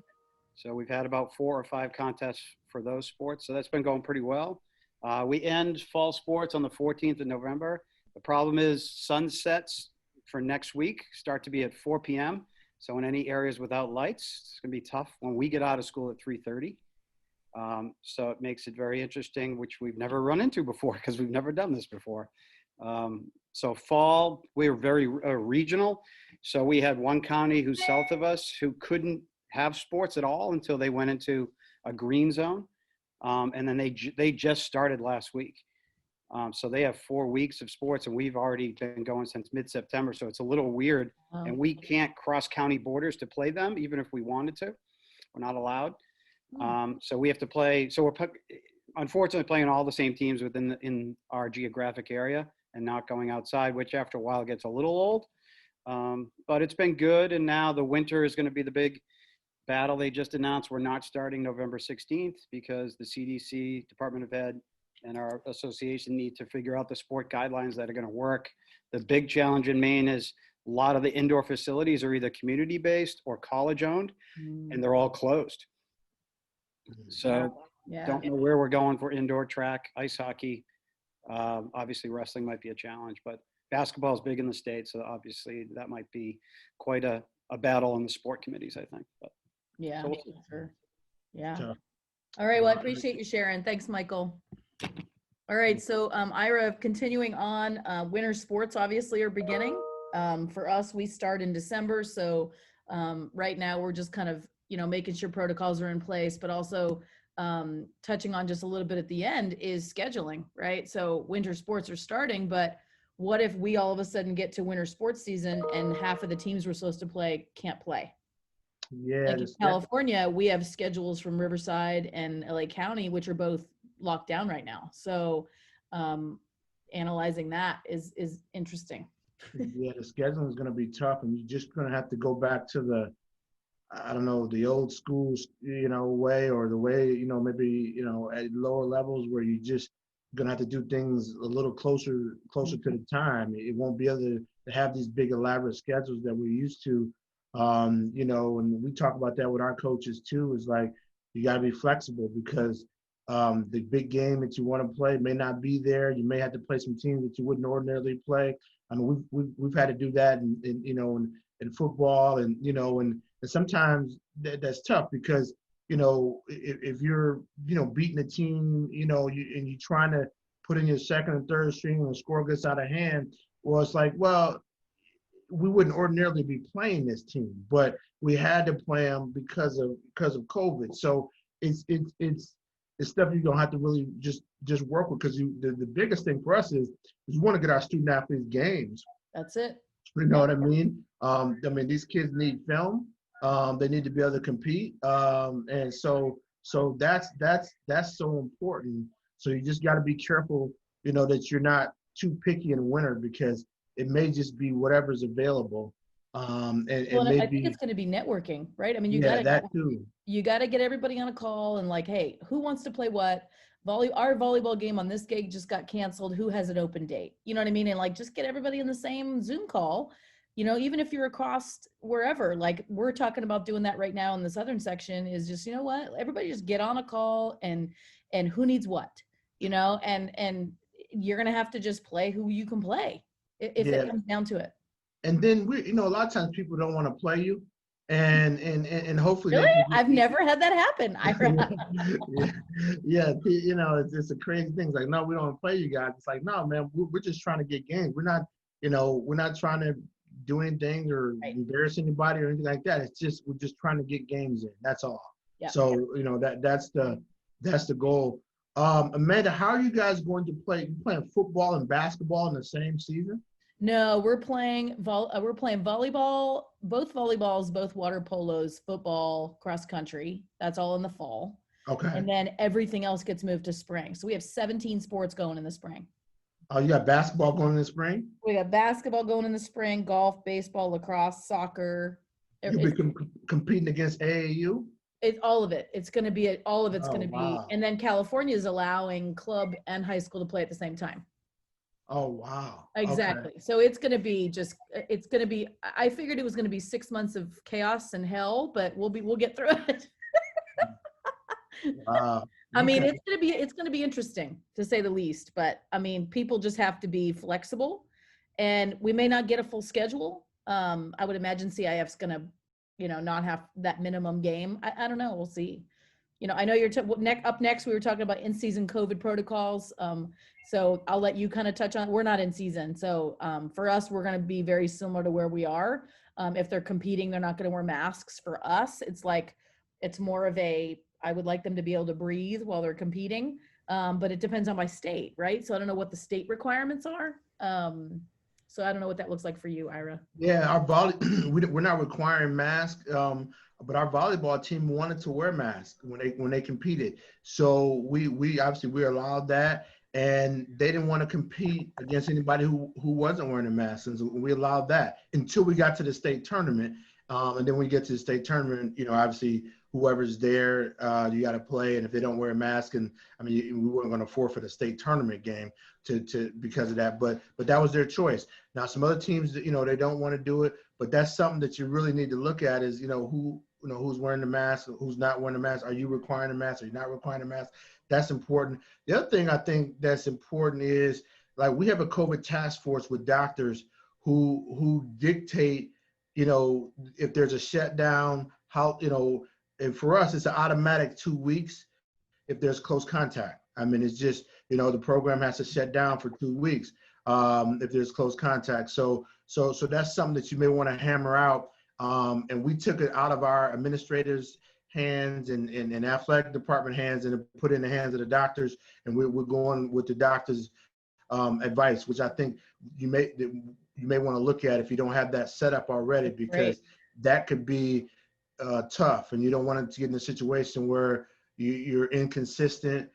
So we've had about 4 or 5 contests for those sports. So that's been going pretty well. We end fall sports on the 14th of November. The problem is sunsets for next week start to be at 4 p.m. So in any areas without lights, it's going to be tough when we get out of school at 3:30. So it makes it very interesting, which we've never run into before because we've never done this before. So fall, we were very regional. So we had one county who's south of us who couldn't have sports at all until they went into a green zone. And then they just started last week. So they have 4 weeks of sports, and we've already been going since mid-September. So it's a little weird. Wow. And we can't cross county borders to play them, even if we wanted to. We're not allowed. So we have to play. So we're unfortunately playing all the same teams in our geographic area and not going outside, which after a while gets a little old. But it's been good. And now the winter is going to be the big battle. They just announced we're not starting November 16th because the CDC, Department of Ed, and our association need to figure out the sport guidelines that are going to work. The big challenge in Maine is a lot of the indoor facilities are either community-based or college-owned, and they're all closed. So don't know where we're going for indoor track, ice hockey. Obviously, wrestling might be a challenge, but basketball is big in the States, so obviously that might be quite a battle in the sport committees, I think. But, Yeah, so sure. Yeah. Tough. All right. Well, I appreciate you sharing. Thanks, Michael. All right. So, Ira, continuing on, winter sports obviously are beginning. For us, we start in December. So, right now we're just kind of, making sure protocols are in place, but also touching on just a little bit at the end is scheduling, right? So winter sports are starting, but what if we all of a sudden get to winter sports season and half of the teams we're supposed to play can't play? Yeah. Like in California, we have schedules from Riverside and LA County, which are both locked down right now. So analyzing that is interesting. Yeah, the scheduling is going to be tough, and you're just going to have to go back to the, I don't know, the old school, way, or the way, maybe, at lower levels where you just going to have to do things a little closer to the time. It won't be able to have these big elaborate schedules that we're used to. And we talk about that with our coaches too, is like, you got to be flexible because the big game that you want to play may not be there. You may have to play some teams that you wouldn't ordinarily play. I mean, we've had to do that in football, and and sometimes that's tough because if you're beating a team, and you're trying to put in your second and third string and the score gets out of hand. Well, it's like, well, we wouldn't ordinarily be playing this team, but we had to play them because of COVID. So it's stuff you're gonna have to really just work with, because the biggest thing for us is we want to get our student athletes games. That's it. You know what I mean? These kids need film. They need to be able to compete, and so that's so important. So you just got to be careful, that you're not too picky in winter, because it may just be whatever's available. And maybe, I think it's going to be networking, right? I mean, you that got too. You got to get everybody on a call and like, hey, who wants to play what? Our volleyball game on this gig just got canceled. Who has an open date? You know what I mean? And like, just get everybody in the same Zoom call. Even if you're across wherever, like we're talking about doing that right now in the southern section, is just, everybody just get on a call and who needs what, and you're going to have to just play who you can play if it comes down to it. And then a lot of times people don't want to play you, and hopefully really? I've never had that happen. Yeah, it's a crazy thing. It's like, no, we don't want to play you guys. It's like, no, man, we're just trying to get games. We're not trying to do anything or embarrass anybody or anything like that. We're just trying to get games in. That's all. Yeah. So that's the goal. Amanda, how are you guys going to play? You playing football and basketball in the same season? No, we're playing volleyball, both volleyballs, both water polos, football, cross country. That's all in the fall. Okay. And then everything else gets moved to spring. So we have 17 sports going in the spring. Oh, you got basketball going in the spring? We got basketball going in the spring, golf, baseball, lacrosse, soccer. You'll be competing against AAU? It's all of it. It's going to be all of it's going to be. Wow. And then California is allowing club and high school to play at the same time. Oh, wow. Exactly. Okay. So it's going to be, I figured it was going to be 6 months of chaos and hell, but we'll get through it. I mean, Okay. it's gonna be interesting to say the least, but I mean, people just have to be flexible, and we may not get a full schedule. I would imagine CIF's gonna, not have that minimum game. I don't know. We'll see. I know up next, we were talking about in-season COVID protocols. So I'll let you kind of touch on, we're not in season. So for us, we're going to be very similar to where we are. If they're competing, they're not going to wear masks. For us, it's more of I would like them to be able to breathe while they're competing. But it depends on my state, right? So I don't know what the state requirements are. So I don't know what that looks like for you, Ira. Yeah, our we're not requiring masks, but our volleyball team wanted to wear masks when they competed. So we obviously we allowed that, and they didn't want to compete against anybody who wasn't wearing a mask, and so we allowed that until we got to the state tournament. And then when we get to the state tournament, obviously whoever's there, you got to play, and if they don't wear a mask, and I mean we weren't going to forfeit a state tournament game to because of that, but that was their choice. Now some other teams, they don't want to do it, but that's something that you really need to look at is who's wearing the mask, who's not wearing the mask. Are you requiring a mask? Are you not requiring a mask? That's important. The other thing I think that's important is, like, we have a COVID task force with doctors who dictate, if there's a shutdown, how, and for us it's an automatic 2 weeks if there's close contact. I mean, it's just, the program has to shut down for 2 weeks if there's close contact. So that's something that you may want to hammer out. And we took it out of our administrators' hands and athletic department hands and put it in the hands of the doctors. And we're going with the doctors' advice, which I think you may want to look at if you don't have that set up already, because that could be tough, and you don't want it to get in a situation where you're inconsistent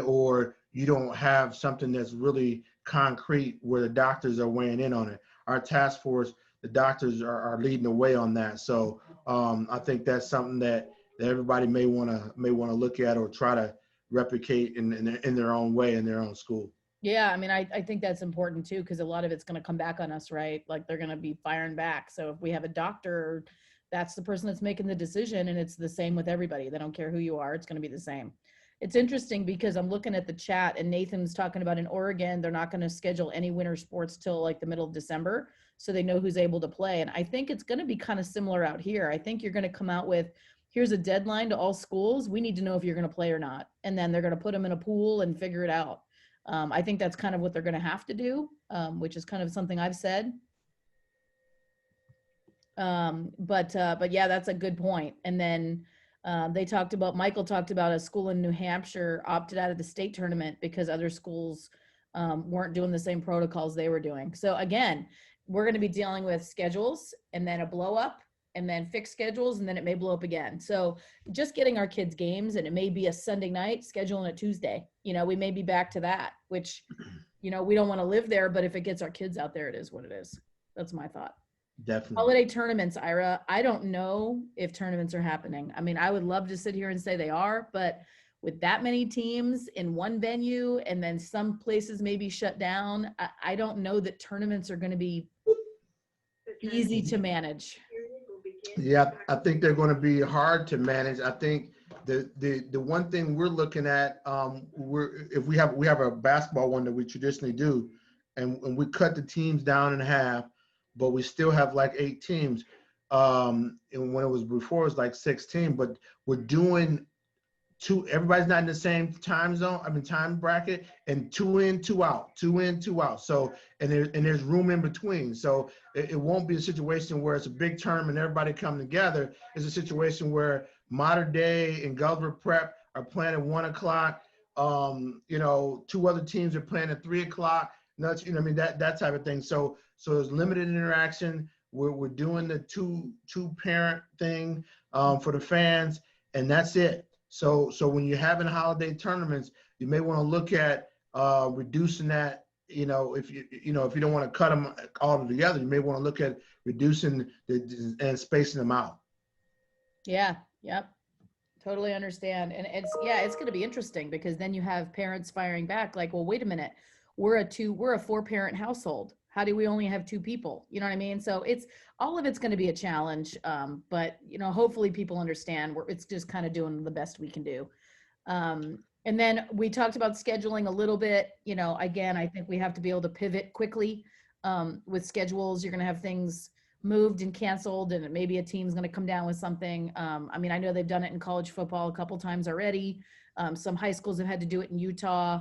or you don't have something that's really concrete where the doctors are weighing in on it. Our task force, the doctors are leading the way on that. So I think that's something that everybody may want to look at or try to replicate in their own way in their own school. Yeah, I mean, I think that's important too, because a lot of it's going to come back on us, right? Like they're going to be firing back. So if we have a doctor, that's the person that's making the decision, and it's the same with everybody. They don't care who you are. It's going to be the same. It's interesting because I'm looking at the chat, and Nathan's talking about in Oregon, they're not going to schedule any winter sports till like the middle of December, so they know who's able to play. And I think it's going to be kind of similar out here. I think you're going to come out with, here's a deadline to all schools. We need to know if you're going to play or not. And then they're going to put them in a pool and figure it out. I think that's kind of what they're going to have to do, which is kind of something I've said. But yeah, that's a good point. And then Michael talked about a school in New Hampshire opted out of the state tournament because other schools weren't doing the same protocols they were doing. So again, we're going to be dealing with schedules and then a blow up and then fixed schedules, and then it may blow up again. So just getting our kids games, and it may be a Sunday night, scheduling a Tuesday. We may be back to that, which, we don't want to live there, but if it gets our kids out there, it is what it is. That's my thought. Definitely. Holiday tournaments, Ira. I don't know if tournaments are happening. I mean, I would love to sit here and say they are, but with that many teams in one venue and then some places maybe shut down, I don't know that tournaments are going to be easy to manage. Yeah, I think they're going to be hard to manage. I think the one thing we're looking at, if we have a basketball one that we traditionally do, and we cut the teams down in half, but we still have like 8 teams. And when it was before, it was like 16. But we're doing everybody's not in the same time bracket, and 2 in, 2 out, 2 in, 2 out. So, and there's room in between. So it won't be a situation where it's a big tournament, everybody come together. It's a situation where Modern Day and Gulliver Prep are playing at 1 o'clock. 2 other teams are playing at 3 o'clock. That type of thing. So there's limited interaction. We're doing the two parent thing for the fans, and that's it. So when you're having holiday tournaments, you may want to look at reducing that. If you don't want to cut them all together, you may want to look at reducing and spacing them out. Yeah. Yep. Totally understand. And it's going to be interesting, because then you have parents firing back like, well, wait a minute, we're a 4-parent household. how do we only have 2 people? You know what I mean? So it's, all of it's going to be a challenge. But hopefully people understand it's just kind of doing the best we can do. And then we talked about scheduling a little bit, again, I think we have to be able to pivot quickly. With schedules, you're going to have things moved and canceled, and maybe a team's going to come down with something. I know they've done it in college football a couple times already. Some high schools have had to do it in Utah.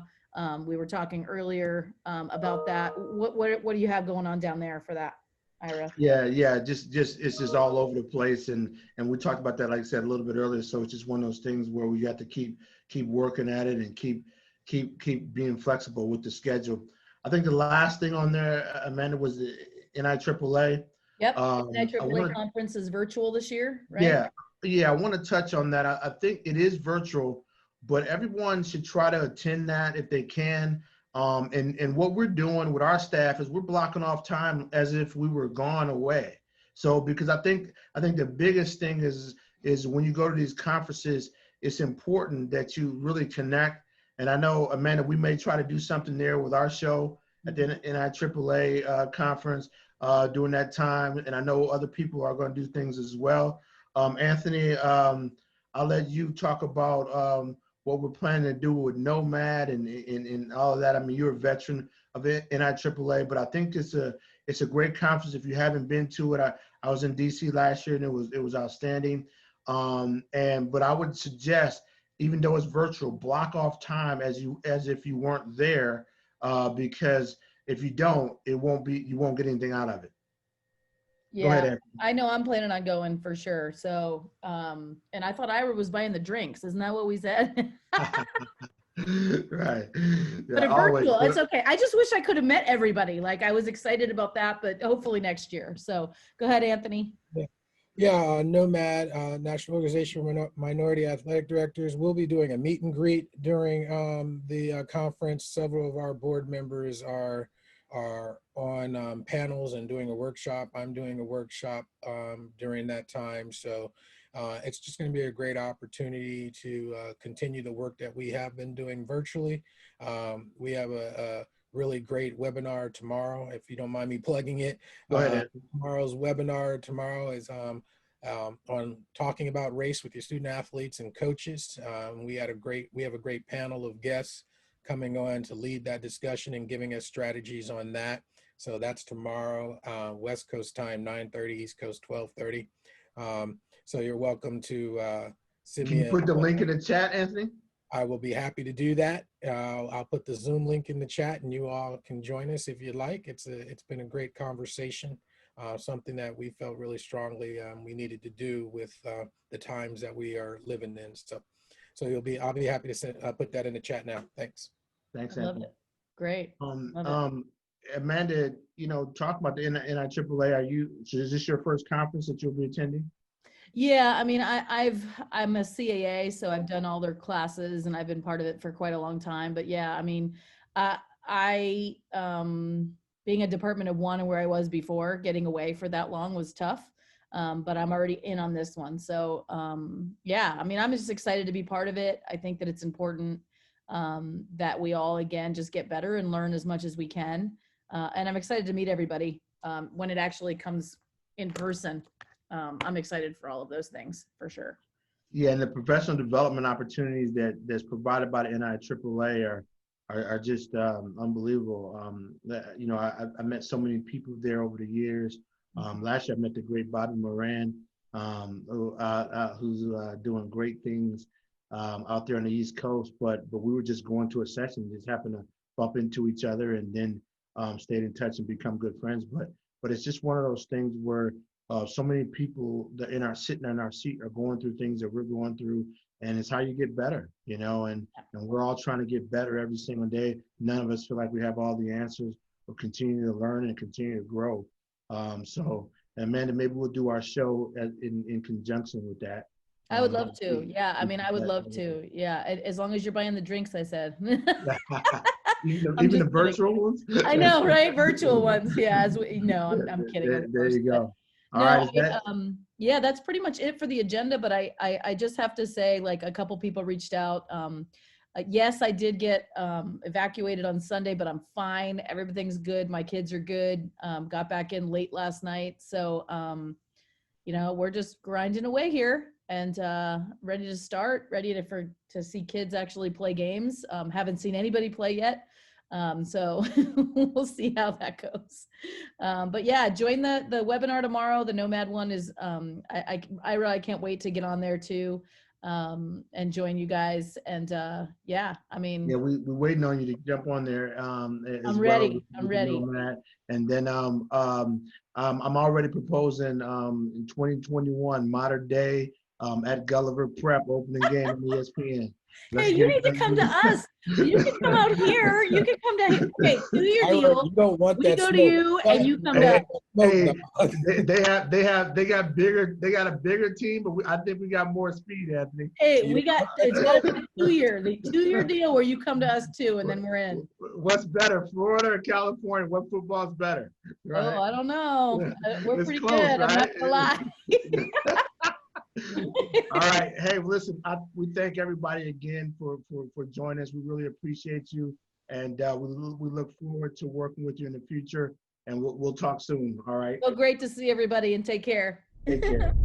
We were talking earlier about that. What do you have going on down there for that, Ira? Yeah. Just it's just all over the place, and we talked about that, like I said, a little bit earlier. So it's just one of those things where we got to keep working at it and keep being flexible with the schedule. I think the last thing on there, Amanda, was the NIAAA. Yep. I NADRN conference is virtual this year, right? Yeah. I want to touch on that. I think it is virtual, but everyone should try to attend that if they can. And what we're doing with our staff is we're blocking off time as if we were gone away. So because I think the biggest thing is when you go to these conferences, it's important that you really connect. And I know, Amanda, we may try to do something there with our show at the NIAAA conference during that time. And I know other people are going to do things as well. Anthony, I'll let you talk about what we're planning to do with Nomad and all of that. You're a veteran of it, NIAAA, but I think it's a great conference. If you haven't been to it, I was in DC last year and it was outstanding. But I would suggest, even though it's virtual, block off time as if you weren't there, because if you don't, you won't get anything out of it. Yeah, go ahead, Anthony. I know I'm planning on going for sure. So, and I thought Ira was buying the drinks. Isn't that what we said? Right. But virtual, it's okay. I just wish I could have met everybody. Like, I was excited about that, but hopefully next year. So go ahead, Anthony. Yeah, Nomad, National Organization for Minority Athletic Directors, will be doing a meet and greet during the conference. Several of our board members are on panels and doing a workshop. I'm doing a workshop during that time. So it's just going to be a great opportunity to continue the work that we have been doing virtually. We have a really great webinar tomorrow, if you don't mind me plugging it. Go ahead. Tomorrow's webinar is on talking about race with your student athletes and coaches. We have a great panel of guests coming on to lead that discussion and giving us strategies on that. So that's tomorrow, West Coast time, 9:30, East Coast 12:30. So you're welcome to send me. Can you put the link in the chat, Anthony? I will be happy to do that. I'll put the Zoom link in the chat, and you all can join us if you'd like. It's been a great conversation, something that we felt really strongly we needed to do with the times that we are living in. So I'll be happy to put that in the chat now. Thanks. Thanks, Love Anthony. it. Great. Amanda, talk about the NIAAA. Is this your first conference that you'll be attending? Yeah, I'm a CAA, so I've done all their classes and I've been part of it for quite a long time. But yeah, I being a department of one and where I was before, getting away for that long was tough. But I'm already in on this one. So yeah, I'm just excited to be part of it. I think that it's important that we all, again, just get better and learn as much as we can. And I'm excited to meet everybody when it actually comes in person. I'm excited for all of those things for sure. Yeah, and the professional development opportunities that's provided by the NIAAA are just unbelievable. I met so many people there over the years. Last year I met the great Bobby Moran, who's doing great things out there on the East Coast. But we were just going to a session, just happened to bump into each other, and then stayed in touch and become good friends. But it's just one of those things where so many people that sitting in our seat are going through things that we're going through, and it's how you get better, and we're all trying to get better every single day. None of us feel like we have all the answers. We'll continue to learn and continue to grow. So Amanda, maybe we'll do our show in conjunction with that. I would love to. Yeah, I would love to. Yeah, as long as you're buying the drinks, I said. Even the virtual ones? I know, right? Virtual ones. Yeah, I'm kidding. There you go. Yeah, that's pretty much it for the agenda. But I just have to say, like, a couple people reached out. Yes, I did get evacuated on Sunday, but I'm fine. Everything's good. My kids are good. Got back in late last night. So, you know, we're just grinding away here and ready to start, ready to see kids actually play games. Haven't seen anybody play yet. So we'll see how that goes. But yeah, join the webinar tomorrow. The Nomad one is, I can't wait to get on there too, and join you guys. And yeah, I mean, Yeah, we're waiting on you to jump on there as I'm well. ready. I'm ready. And then I'm already proposing in 2021 modern day at Gulliver Prep opening game on ESPN. Hey, you need to come to us. You can come out here. You can come to, okay, do your Ira, deal. you don't want We that go to smoke. you and you come to us. Hey, they got a bigger team, but I think we got more speed, Anthony. Hey, it's got to be the 2-year deal where you come to us too, and then we're in. What's better, Florida or California? What football's better? Right? Oh, I don't know. We're It's pretty close, good. I'm not right? gonna lie. All right. Hey, listen, we thank everybody again for joining us. We really appreciate you. And we look forward to working with you in the future. And we'll talk soon. All right. So great to see everybody and take care. Take care.